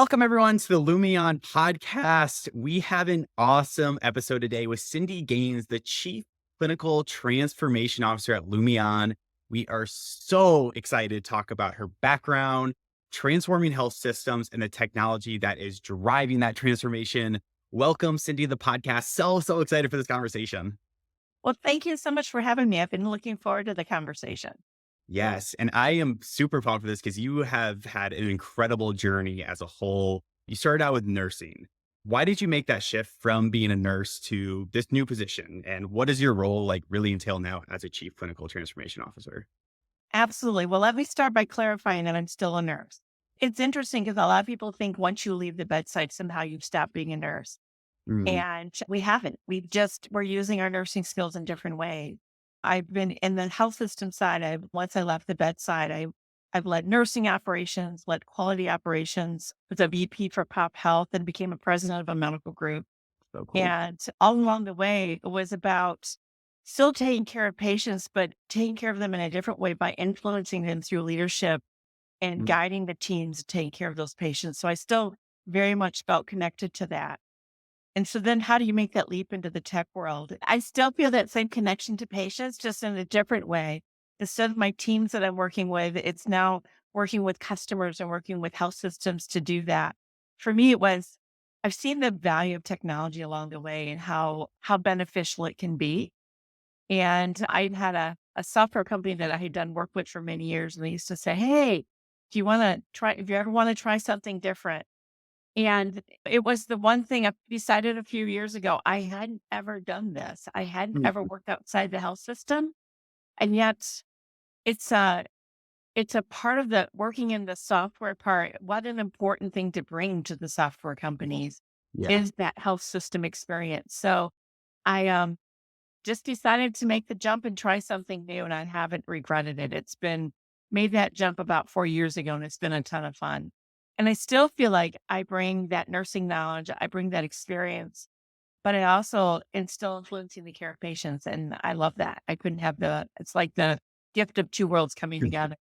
Welcome, everyone, to the Lumeon Podcast. We have an awesome episode today with Cindy Gaines, the Chief Clinical Transformation Officer at Lumeon. We are so excited to talk about her background, transforming health systems, and the technology that is driving that transformation. Welcome, Cindy, to the podcast. So excited for this conversation. Well, thank you so much for having me. I've been looking forward to the conversation. Yes. And I am super pumped for this because you have had an incredible journey as a whole. You started out with nursing. Why did you make that shift from being a nurse to this new position? And what does your role really entail now as a Chief Clinical Transformation Officer? Absolutely. Well, let me start by clarifying that I'm still a nurse. It's interesting because a lot of people think once you leave the bedside, somehow you've stopped being a nurse. And we haven't. We're using our nursing skills in different ways. I've been in the health system side. Once I left the bedside, I've led nursing operations, led quality operations, was a VP for Pop Health, and became a president of a medical group. So cool. And all along the way, it was about still taking care of patients, but taking care of them in a different way by influencing them through leadership and guiding the teams to take care of those patients. So I still very much felt connected to that. And so then how do you make that leap into the tech world? I still feel that same connection to patients, just in a different way. Instead of my teams that I'm working with, it's now working with customers and working with health systems to do that. For me, I've seen the value of technology along the way and how beneficial it can be. And I had a software company that I had done work with for many years. And they used to say, hey, if you ever want to try something different. And it was the one thing I decided a few years ago. I hadn't ever done this. I hadn't ever worked outside the health system. And yet it's a part of the working in the software part. What an important thing to bring to the software companies is that health system experience. So I just decided to make the jump and try something new, and I haven't regretted it. Made that jump about 4 years ago, and it's been a ton of fun. And I still feel like I bring that nursing knowledge, I bring that experience, but I also am still influencing the care of patients. And I love that. It's like the gift of two worlds coming together.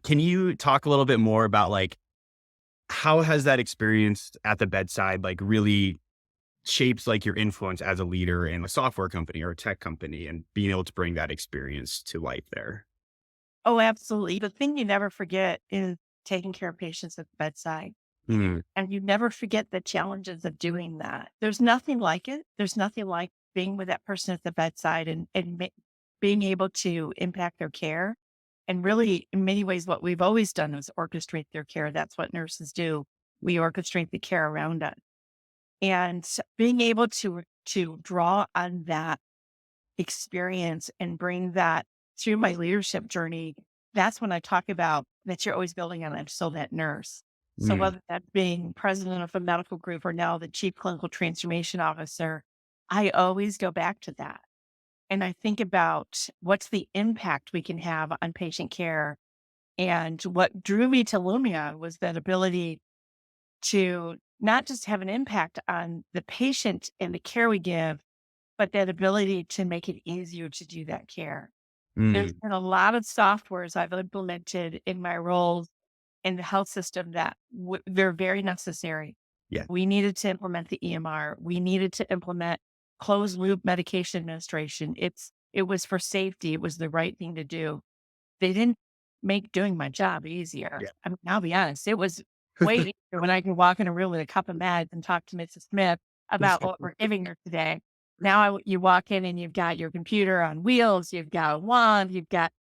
Can you talk a little bit more about how has that experience at the bedside really shapes your influence as a leader in a software company or a tech company and being able to bring that experience to life there? Oh, absolutely. The thing you never forget is taking care of patients at the bedside. And you never forget the challenges of doing that. There's nothing like it. There's nothing like being with that person at the bedside and being able to impact their care. And really, in many ways, what we've always done is orchestrate their care. That's what nurses do. We orchestrate the care around us. And being able to draw on that experience and bring that through my leadership journey, that's when I talk about that you're always building on. I'm still that nurse. So whether that's being president of a medical group or now the Chief Clinical Transformation Officer, I always go back to that. And I think about what's the impact we can have on patient care. And what drew me to Lumeon was that ability to not just have an impact on the patient and the care we give, but that ability to make it easier to do that care. There's been a lot of softwares I've implemented in my roles in the health system that they're very necessary. Yeah. We needed to implement the EMR. We needed to implement closed loop medication administration. It was for safety. It was the right thing to do. They didn't make doing my job easier. Yeah. I mean, I'll be honest. It was way easier when I could walk in a room with a cup of meds and talk to Mrs. Smith about what we're giving her today. Now you walk in and you've got your computer on wheels, you've got a wand,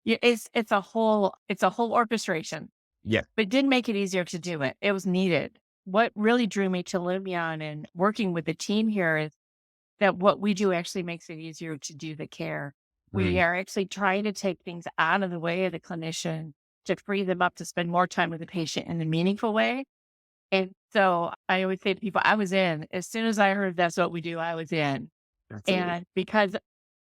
it's a whole orchestration. Yeah. But it didn't make it easier to do it. It was needed. What really drew me to Lumeon and working with the team here is that what we do actually makes it easier to do the care. We are actually trying to take things out of the way of the clinician to free them up to spend more time with the patient in a meaningful way. And so I always say to people, I was in. As soon as I heard that's what we do, I was in. Absolutely. And because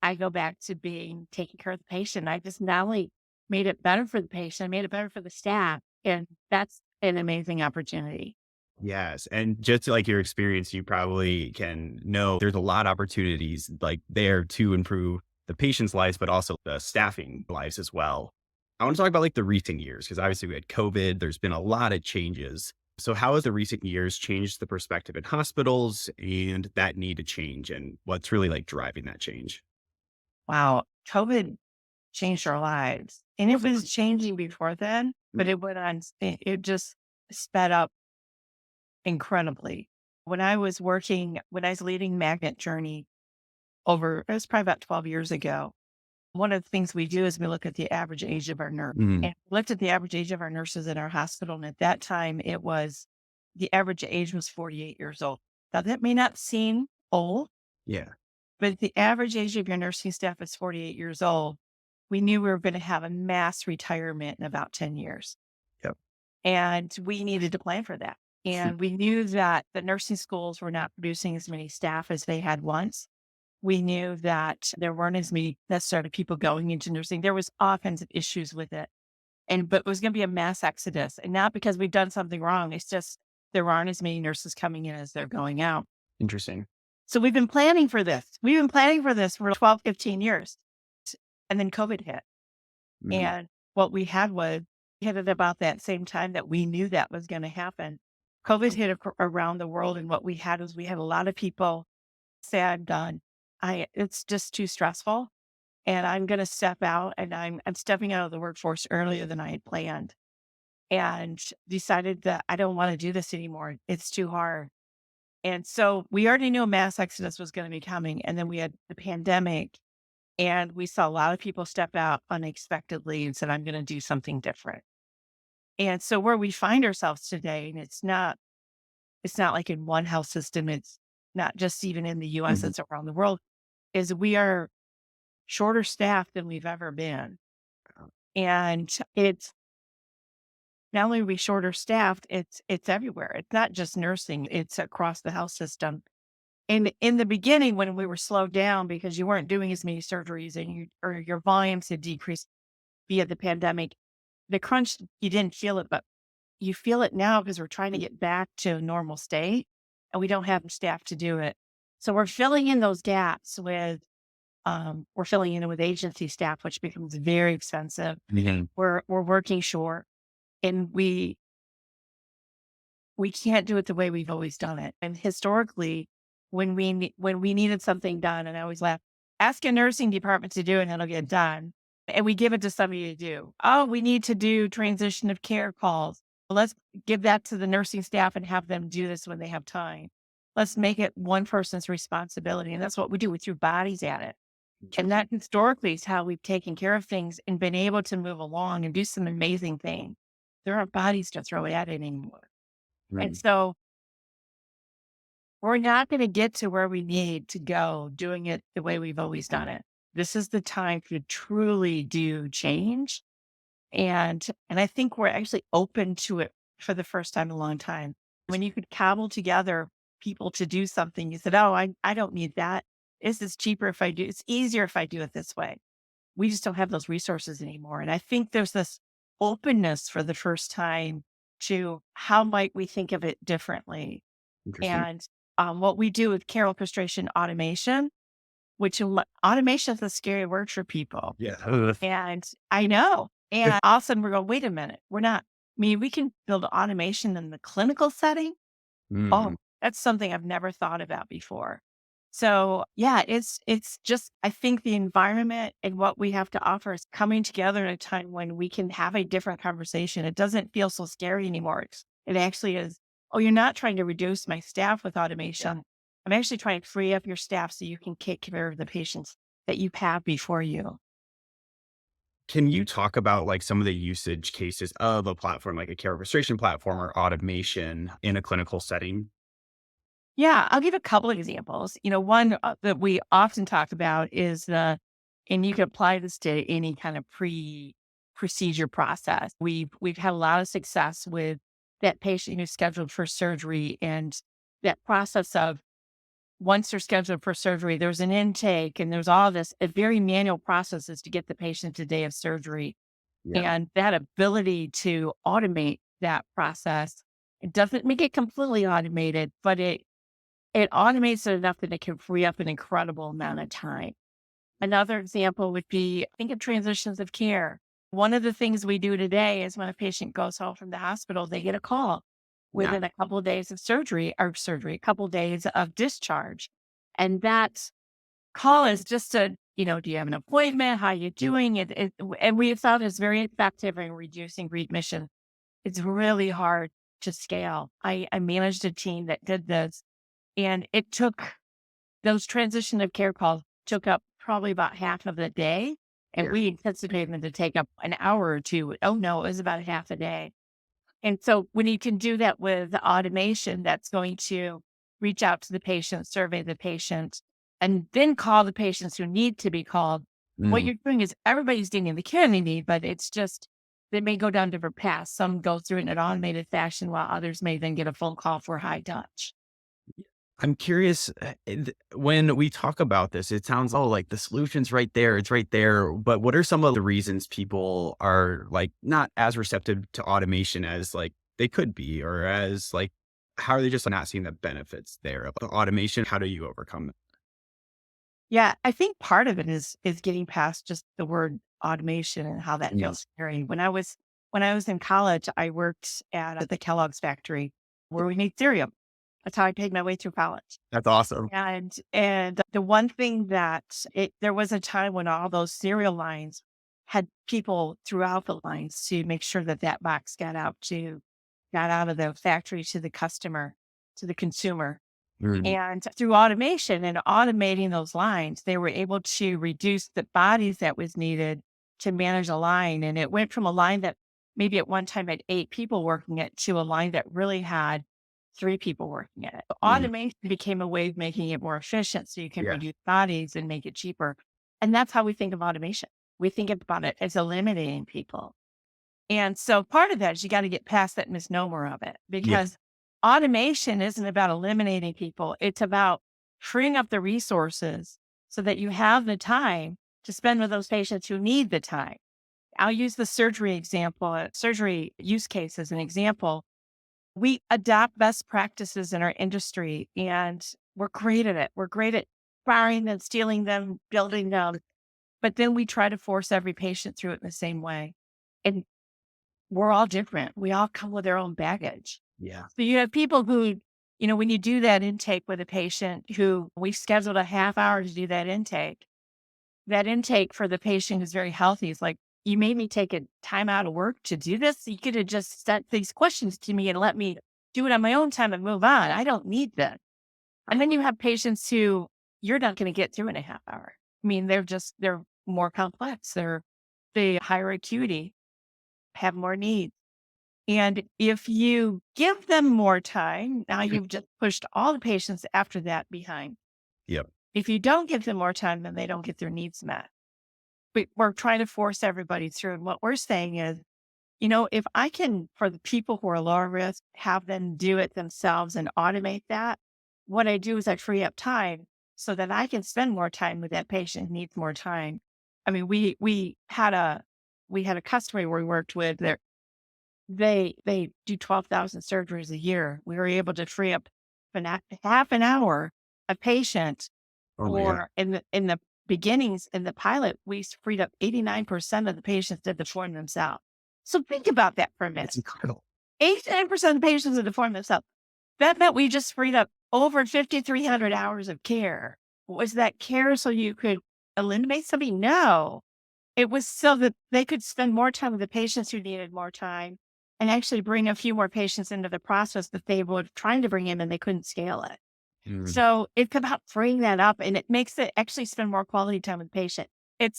I go back to taking care of the patient, I just not only made it better for the patient, I made it better for the staff. And that's an amazing opportunity. Yes. And just your experience, you probably can know there's a lot of opportunities there to improve the patient's lives, but also the staffing lives as well. I want to talk about the recent years, because obviously we had COVID. There's been a lot of changes. So how has the recent years changed the perspective in hospitals and that need to change? And what's really like driving that change? Wow. COVID changed our lives. And it was changing before then, but Mm. it went on, it just sped up incredibly. When I was leading Magnet Journey it was probably about 12 years ago. One of the things we do is we look at the average age of our nurse. Mm. And we looked at the average age of our nurses in our hospital. And at that time, the average age was 48 years old. Now, that may not seem old, Yeah. but if the average age of your nursing staff is 48 years old. We knew we were going to have a mass retirement in about 10 years. Yep. And we needed to plan for that. And we knew that the nursing schools were not producing as many staff as they had once. We knew that there weren't as many necessarily people going into nursing. There was all kinds of issues with it. But it was going to be a mass exodus. And not because we've done something wrong. It's just there aren't as many nurses coming in as they're going out. Interesting. So we've been planning for this. We've been planning for this for 12, 15 years. And then COVID hit. Mm. And what we had hit at about that same time that we knew that was going to happen. COVID hit around the world. And what we had was we had a lot of people say, I'm done. It's just too stressful. And I'm going to step out, and I'm stepping out of the workforce earlier than I had planned, and decided that I don't want to do this anymore. It's too hard. And so we already knew a mass exodus was going to be coming. And then we had the pandemic, and we saw a lot of people step out unexpectedly and said, I'm going to do something different. And so where we find ourselves today, and it's not like in one health system, it's not just even in the US, Mhm. it's around the world, is we are shorter staffed than we've ever been. And it's not only are we shorter staffed, it's everywhere. It's not just nursing, it's across the health system. And in the beginning, when we were slowed down because you weren't doing as many surgeries and your volumes had decreased via the pandemic, the crunch, you didn't feel it, but you feel it now because we're trying to get back to a normal state and we don't have the staff to do it. So we're filling in those gaps we're filling in with agency staff, which becomes very expensive. Mhm. We're working short, and we can't do it the way we've always done it. And historically, when we needed something done, and I always laugh, ask a nursing department to do it and it'll get done. And we give it to somebody to do. Oh, we need to do transition of care calls. Well, let's give that to the nursing staff and have them do this when they have time. Let's make it one person's responsibility. And that's what we do. We threw bodies at it. And that historically is how we've taken care of things and been able to move along and do some amazing things. There aren't bodies to throw at it anymore. And Right. so we're not going to get to where we need to go doing it the way we've always done it. This is the time to truly do change. And I think we're actually open to it for the first time in a long time. When you could cobble together people to do something, you said, oh, I don't need that. This is cheaper if I do, it's easier if I do it this way. We just don't have those resources anymore. And I think there's this openness for the first time to how might we think of it differently. Interesting. And what we do with care orchestration automation, automation is a scary word for people. Yeah. Ugh. And I know. And all of a sudden we're going, wait a minute, we're not, we can build automation in the clinical setting. Oh, Mm. that's something I've never thought about before. So yeah, it's just, I think the environment and what we have to offer is coming together at a time when we can have a different conversation. It doesn't feel so scary anymore. It actually is, oh, you're not trying to reduce my staff with automation. I'm actually trying to free up your staff so you can take care of the patients that you have before you. Can you talk about like some of the usage cases of a platform like a care orchestration platform or automation in a clinical setting? Yeah, I'll give a couple of examples. One that we often talk about is and you can apply this to any kind of procedure process. We've had a lot of success with that patient who's scheduled for surgery, and that process of once they're scheduled for surgery, there's an intake and there's all this a very manual processes to get the patient to day of surgery. Yeah. And that ability to automate that process, it doesn't make it completely automated, but it automates it enough that it can free up an incredible amount of time. Another example would be think of transitions of care. One of the things we do today is when a patient goes home from the hospital, they get a call. Yeah. within a couple of days of a couple of days of discharge. And that call is just a, do you have an appointment? How you doing? And we found it's very effective in reducing readmission. It's really hard to scale. I managed a team that did this, and it took those transition of care calls took up probably about half of the day. And Yeah. we anticipated them to take up an hour or two. Oh no, it was about half a day. And so when you can do that with automation, that's going to reach out to the patient, survey the patient, and then call the patients who need to be called. What Mm. you're doing is everybody's getting the care they need, but it's just they may go down different paths. Some go through it in an automated fashion, while others may then get a phone call for high touch. I'm curious, when we talk about this, it sounds, oh, like the solution's right there. It's right there. But what are some of the reasons people are like not as receptive to automation as like they could be, or as like, how are they just not seeing the benefits there of the automation? How do you overcome it? Yeah, I think part of it is getting past just the word automation and how that Yeah. feels scary. When I was in college, I worked at the Kellogg's factory where we made cereal. That's how I paid my way through college. That's awesome. And the one thing that there was a time when all those cereal lines had people throughout the lines to make sure that that box got out of the factory to the customer, to the consumer. Mm. And through automation and automating those lines, they were able to reduce the bodies that was needed to manage a line. And it went from a line that maybe at one time had 8 people working it to a line that really had 3 people working it. Mm. Automation became a way of making it more efficient so you can Yeah. reduce bodies and make it cheaper. And that's how we think of automation. We think about it as eliminating people. And so part of that is you got to get past that misnomer of it, Yeah. because automation isn't about eliminating people. It's about freeing up the resources so that you have the time to spend with those patients who need the time. I'll use the surgery use case as an example. We adopt best practices in our industry and we're great at it. We're great at borrowing them, stealing them, building them. But then we try to force every patient through it in the same way. And we're all different. We all come with our own baggage. Yeah. So you have people who, when you do that intake with a patient who we scheduled a half hour to do that intake for the patient who's very healthy is like, you made me take a time out of work to do this. You could have just sent these questions to me and let me do it on my own time and move on. I don't need that. And then you have patients who you're not going to get through in a half hour. I mean, they're more complex. They higher acuity, have more needs. And if you give them more time, now you've just pushed all the patients after that behind. Yep. If you don't give them more time, then they don't get their needs met. We're trying to force everybody through. And what we're saying is, if I can, for the people who are lower risk, have them do it themselves and automate that, what I do is I free up time so that I can spend more time with that patient who needs more time. I mean, we had a customer we worked with there. They do 12,000 surgeries a year. We were able to free up half an hour a patient. Oh my God. Or in the beginnings, in the pilot, we freed up 89% of the patients did the form themselves. So think about that for a minute. That's incredible. 89% of the patients did the form themselves. That meant we just freed up over 5,300 hours of care. Was that care so you could eliminate somebody? No. It was so that they could spend more time with the patients who needed more time and actually bring a few more patients into the process that they were trying to bring in and they couldn't scale it. Mm. So it's about freeing that up, and it makes it actually spend more quality time with the patient.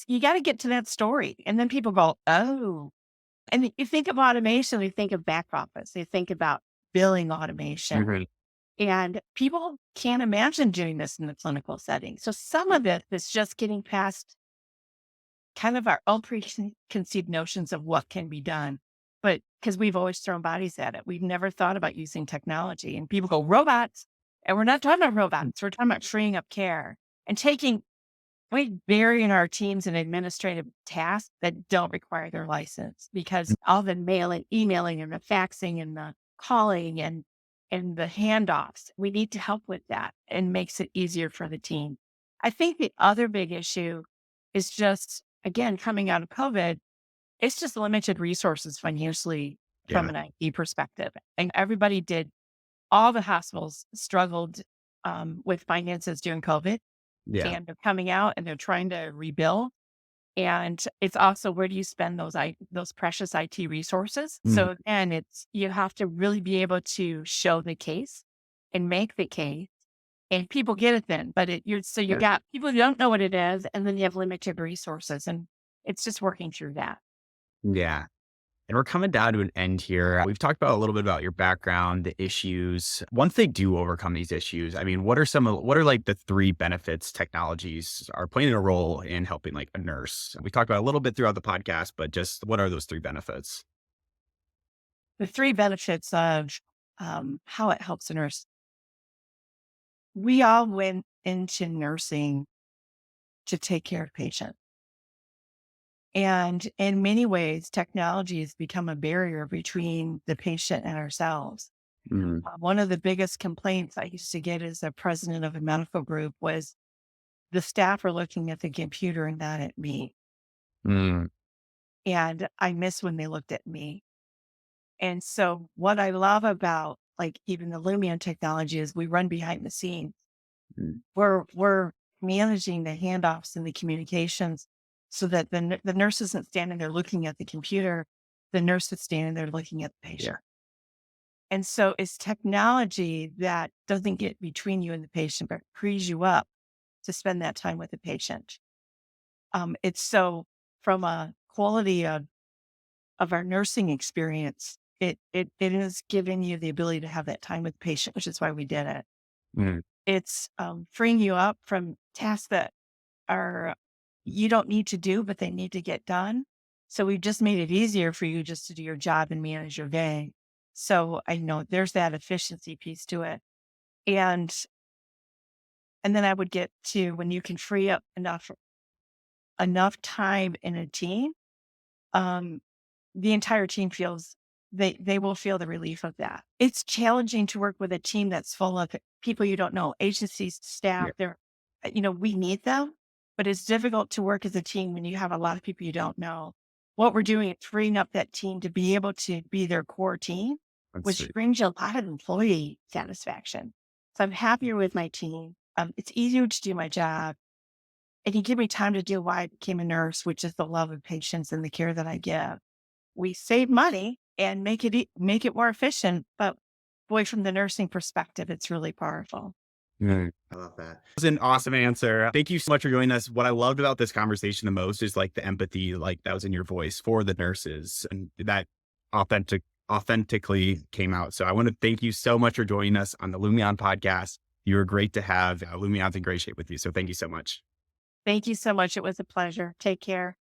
You got to get to that story. And then people go, oh, and you think of automation, you think of back office, you think about billing automation, Mhm. and people can't imagine doing this in the clinical setting. So some of it is just getting past kind of our own preconceived notions of what can be done. But because we've always thrown bodies at it, we've never thought about using technology. And people go, robots. And we're not talking about robots. We're talking about freeing up care and burying our teams in administrative tasks that don't require their license, because all the mailing, emailing, and the faxing and the calling and the handoffs, we need to help with that and makes it easier for the team. I think the other big issue is just, again, coming out of COVID, it's just limited resources financially from an IT perspective. And all the hospitals struggled with finances during COVID, Yeah. and they're coming out and they're trying to rebuild. And it's also, where do you spend those precious IT resources? Mhm. So again, you have to really be able to show the case and make the case, and people get it then. But you got people who don't know what it is, and then you have limited resources, and it's just working through that. Yeah. And we're coming down to an end here. We've talked about a little bit about your background, the issues. Once they do overcome these issues, I mean, what are like the three benefits technologies are playing a role in helping like a nurse? We talked about a little bit throughout the podcast, but just what are those three benefits? The three benefits of how it helps a nurse. We all went into nursing to take care of patients. And in many ways, technology has become a barrier between the patient and ourselves. Mm, One of the biggest complaints I used to get as a president of a medical group was the staff are looking at the computer and not at me. mm, And I miss when they looked at me. And so what I love about like even the Lumeon technology is we run behind the scenes. mm. We're managing the handoffs and the communications so that the nurse isn't standing there looking at the computer. The nurse is standing there looking at the patient. Yeah. And so it's technology that doesn't get between you and the patient, but frees you up to spend that time with the patient. It's so from a quality of our nursing experience, it is giving you the ability to have that time with the patient, which is why we did it. Mm, It's freeing you up from tasks that are you don't need to do, but they need to get done. So we've just made it easier for you just to do your job and manage your day. So I know there's that efficiency piece to it. And and then I would get to when you can free up enough time in a team, um, the entire team feels they will feel the relief of that. It's challenging to work with a team that's full of people you don't know, agencies, staff, yeah. we need them, but it's difficult to work as a team when you have a lot of people you don't know. What we're doing is freeing up that team to be able to be their core team, That's which sweet. brings you a lot of employee satisfaction. So I'm happier with my team. It's easier to do my job. And you give me time to do why I became a nurse, which is the love of patients and the care that I give. We save money and make it more efficient. But boy, from the nursing perspective, it's really powerful. Mm, I love that. That was an awesome answer. Thank you so much for joining us. What I loved about this conversation the most is like the empathy, like that was in your voice for the nurses, and that authentically came out. So I want to thank you so much for joining us on the Lumeon podcast. You were great to have. Lumeon's in great shape with you. So thank you so much. Thank you so much. It was a pleasure. Take care.